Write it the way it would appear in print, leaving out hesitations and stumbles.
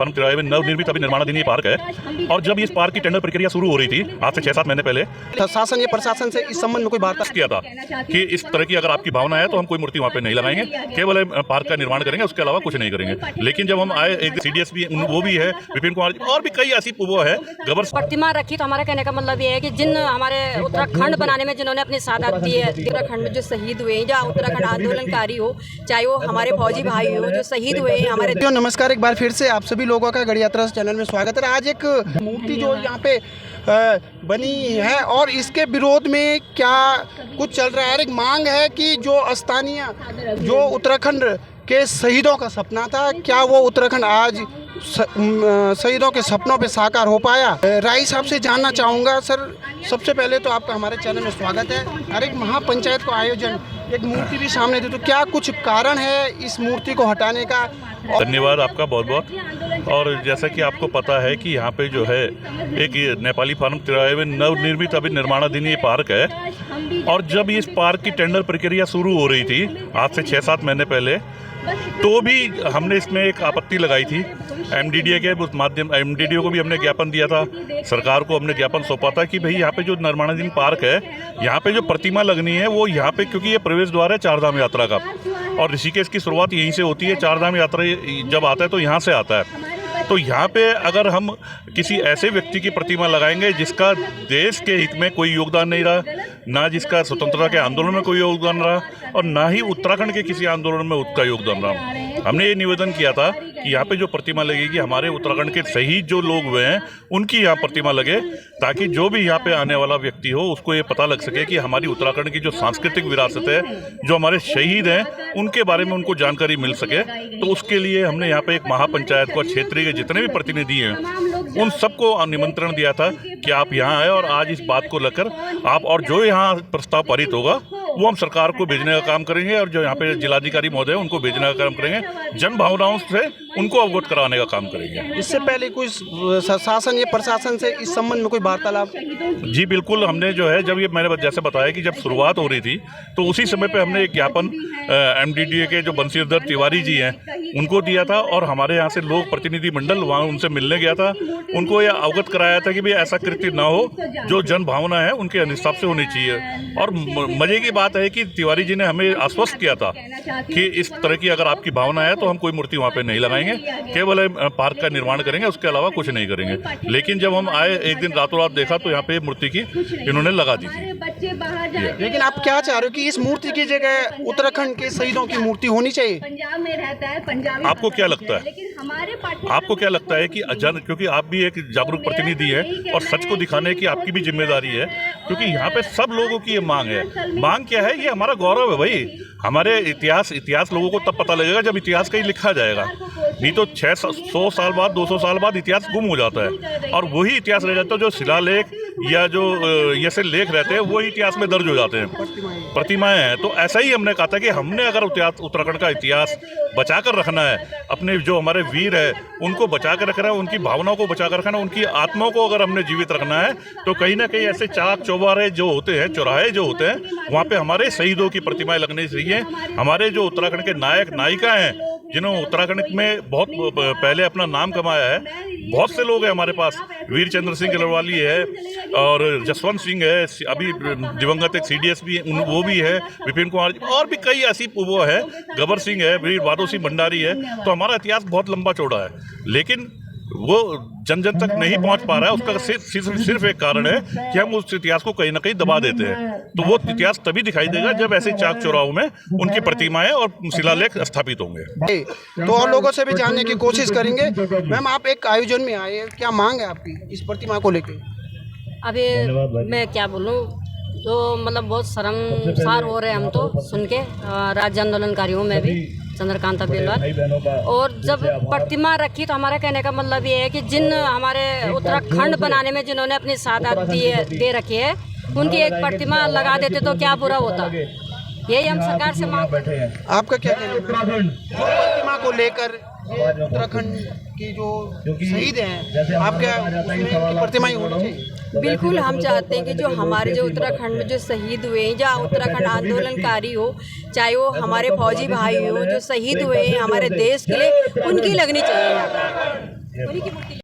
तिराहे में नवनिर्मित अभी निर्माणाधीन ये पार्क है और जब इस पार्क की टेंडर प्रक्रिया शुरू हो रही थी आज से 6-7 महीने पहले शासन या प्रशासन से इस संबंध में कोई वार्ता किया था कि इस तरह की अगर आपकी भावना है तो हम कोई मूर्ति वहाँ पे नहीं लगाएंगे, केवल पार्क का निर्माण करेंगे, उसके अलावा कुछ नहीं करेंगे। लेकिन जब हम आए, एक CDS भी वो भी है, विपिन कुमार जी और भी कई ऐसी वो है गबर प्रतिमा रखी। तो हमारा कहने का मतलब ये है कि जिन हमारे उत्तराखंड बनाने में जिन्होंने अपनी साथ दी है, उत्तराखंड में जो शहीद हुए या उत्तराखंड आंदोलनकारी हो, चाहे वो हमारे फौजी भाई हो जो शहीद हुए हैं हमारे। नमस्कार, एक बार फिर से आप सभी लोगों का गढ़ यात्रा चैनल में स्वागत है। आज एक मूर्ति जो यहाँ पे बनी है और इसके विरोध में क्या कुछ चल रहा है। एक मांग है कि जो स्थानीय जो उत्तराखंड के शहीदों का सपना था, क्या वो उत्तराखंड आज शहीदों के सपनों पे साकार हो पाया। राय साहब से जानना चाहूँगा। सर, सबसे पहले तो आपका हमारे चैनल में स्वागत है। हर एक महापंचायत का आयोजन एक मूर्ति भी सामने दी, तो क्या कुछ कारण है इस मूर्ति को हटाने का? धन्यवाद आपका बहुत बहुत। और जैसा कि आपको पता है कि यहाँ पे जो है एक नेपाली फार्म तिराहे में नवनिर्मित अभी निर्माणाधीन ये पार्क है और जब इस पार्क की टेंडर प्रक्रिया शुरू हो रही थी आज से 6-7 महीने पहले, तो भी हमने इसमें एक आपत्ति लगाई थी। MDDA के उस माध्यम MDDA को भी हमने ज्ञापन दिया था, सरकार को हमने ज्ञापन सौंपा था कि भाई यहाँ पे जो निर्माणाधीन पार्क है, यहाँ पे जो प्रतिमा लगनी है वो यहाँ पे, क्योंकि ये प्रवेश द्वार है चारधाम यात्रा का और ऋषिकेश की शुरुआत यहीं से होती है। चारधाम यात्रा जब आता है तो यहाँ से आता है। तो यहाँ पे अगर हम किसी ऐसे व्यक्ति की प्रतिमा लगाएंगे जिसका देश के हित में कोई योगदान नहीं रहा, ना जिसका स्वतंत्रता के आंदोलन में कोई योगदान रहा और ना ही उत्तराखंड के किसी आंदोलन में उसका योगदान रहा, हमने ये निवेदन किया था कि यहाँ पे जो प्रतिमा लगेगी हमारे उत्तराखंड के शहीद जो लोग हुए हैं उनकी यहाँ प्रतिमा लगे, ताकि जो भी यहाँ पे आने वाला व्यक्ति हो उसको ये पता लग सके कि हमारी उत्तराखंड की जो सांस्कृतिक विरासत है, जो हमारे शहीद हैं, उनके बारे में उनको जानकारी मिल सके। तो उसके लिए हमने यहाँ पे एक महापंचायत को, क्षेत्रीय के जितने भी प्रतिनिधि हैं उन सबको निमंत्रण दिया था कि आप यहाँ आए और आज इस बात को लेकर आप, और जो यहाँ प्रस्ताव पारित होगा वो हम सरकार को भेजने का काम करेंगे और जो यहाँ पे जिलाधिकारी महोदय उनको भेजने का काम करेंगे, जन भावनाओं से उनको अवगत कराने का काम करेंगे। इससे पहले कोई शासन या प्रशासन से इस संबंध में कोई वार्तालाप? जी बिल्कुल, हमने जो है, जब ये मैंने जैसे बताया कि जब शुरुआत हो रही थी तो उसी समय पे हमने एक ज्ञापन MDDA के जो बंशीधर तिवारी जी हैं उनको दिया था और हमारे यहाँ से लोग प्रतिनिधि मंडल वहाँ उनसे मिलने गया था, उनको यह अवगत कराया था कि भाई ऐसा कृत्य ना हो, जो जन भावना है उनके हिसाब से होनी चाहिए। और मजे की बात है कि तिवारी जी ने हमें आश्वस्त किया था कि इस तरह की अगर आपकी भावना है तो हम कोई मूर्ति वहाँ पे नहीं लगाएंगे, केवल पार्क का निर्माण करेंगे, उसके अलावा कुछ नहीं करेंगे। लेकिन जब हम आए, एक दिन रातों रात देखा तो यहाँ पे मूर्ति की इन्होंने लगा दी थी। लेकिन आप क्या चाह रहे हो कि इस मूर्ति की जगह उत्तराखंड के शहीदों की मूर्ति होनी चाहिए? आपको क्या लगता है? आपको क्या लगता है कि क्योंकि आप भी एक जागरूक प्रतिनिधि है और सच को दिखाने की आपकी भी जिम्मेदारी है, क्योंकि यहाँ पे सब लोगों की ये मांग है। मांग क्या है? ये हमारा गौरव है भाई। हमारे इतिहास लोगों को तब पता लगेगा जब इतिहास कहीं लिखा जाएगा, नहीं तो 100 साल बाद 200 साल बाद इतिहास गुम हो जाता है और वही इतिहास रह जाता है जो शिलालेख या जो ऐसे लेख रहते हैं वो इतिहास में दर्ज हो जाते हैं, प्रतिमाएं हैं। तो ऐसा ही हमने कहा था कि हमने अगर उत्तराखंड का इतिहास बचा कर रखना है, अपने जो हमारे वीर है उनको बचा कर रखना है, उनकी भावनाओं को बचा कर रखना है, उनकी आत्माओं को अगर हमने जीवित रखना है, तो कहीं ना कहीं ऐसे चाक चौबारे जो होते हैं, चौराहे जो होते हैं, वहाँ पे हमारे शहीदों की प्रतिमाएं लगनी चाहिए। हमारे जो उत्तराखंड के नायक नायिका हैं, जिन्होंने उत्तराखंड में बहुत पहले अपना नाम कमाया है, बहुत से लोग हैं हमारे पास। वीर चंद्र सिंह गलवाली है और जसवंत सिंह है, अभी दिवंगत एक CDS भी वो भी है, विपिन कुमार जी और भी कई ऐसी वो है, गबर सिंह है, वीर बादो सिंह भंडारी है। तो हमारा इतिहास बहुत लंबा चौड़ा है, लेकिन वो जन जन तक नहीं पहुंच पा रहा है। उसका सिर्फ एक कारण है कि हम उस इतिहास को कहीं ना कहीं दबा देते हैं। तो वो इतिहास तभी दिखाई देगा जब ऐसे चाक चौराहों में उनकी प्रतिमाएं और शिलालेख स्थापित होंगे। तो और लोगों से भी जानने की कोशिश करेंगे। मैम, आप एक आयोजन में आए, क्या मांग है आपकी इस प्रतिमा को लेकर? अभी मैं क्या बोलूँ, तो मतलब बहुत शर्मसार हो रहे हैं हम तो सुन के, राज्य आंदोलनकारियों में भी चंद्रकांता बेलवाल। और जब प्रतिमा रखी तो हमारा कहने का मतलब ये है कि जिन हमारे उत्तराखंड बनाने में जिन्होंने अपनी साथ दे रखी है, उनकी एक प्रतिमा लगा देते तो क्या बुरा होता। यही हम सरकार से मांग करते हैं। आपका क्या कहना है प्रतिमा को लेकर? उत्तराखंड की जो शहीद हैं, आप क्या प्रतिमा ही होनी चाहिए? बिल्कुल, हम चाहते हैं कि जो हमारे जो उत्तराखंड में जो शहीद हुए हैं या उत्तराखंड आंदोलनकारी हो, चाहे वो हमारे फौजी भाई हो जो शहीद हुए हैं हमारे देश के लिए, उनकी लगनी चाहिए यहाँ पर। उन्हीं की मूर्ति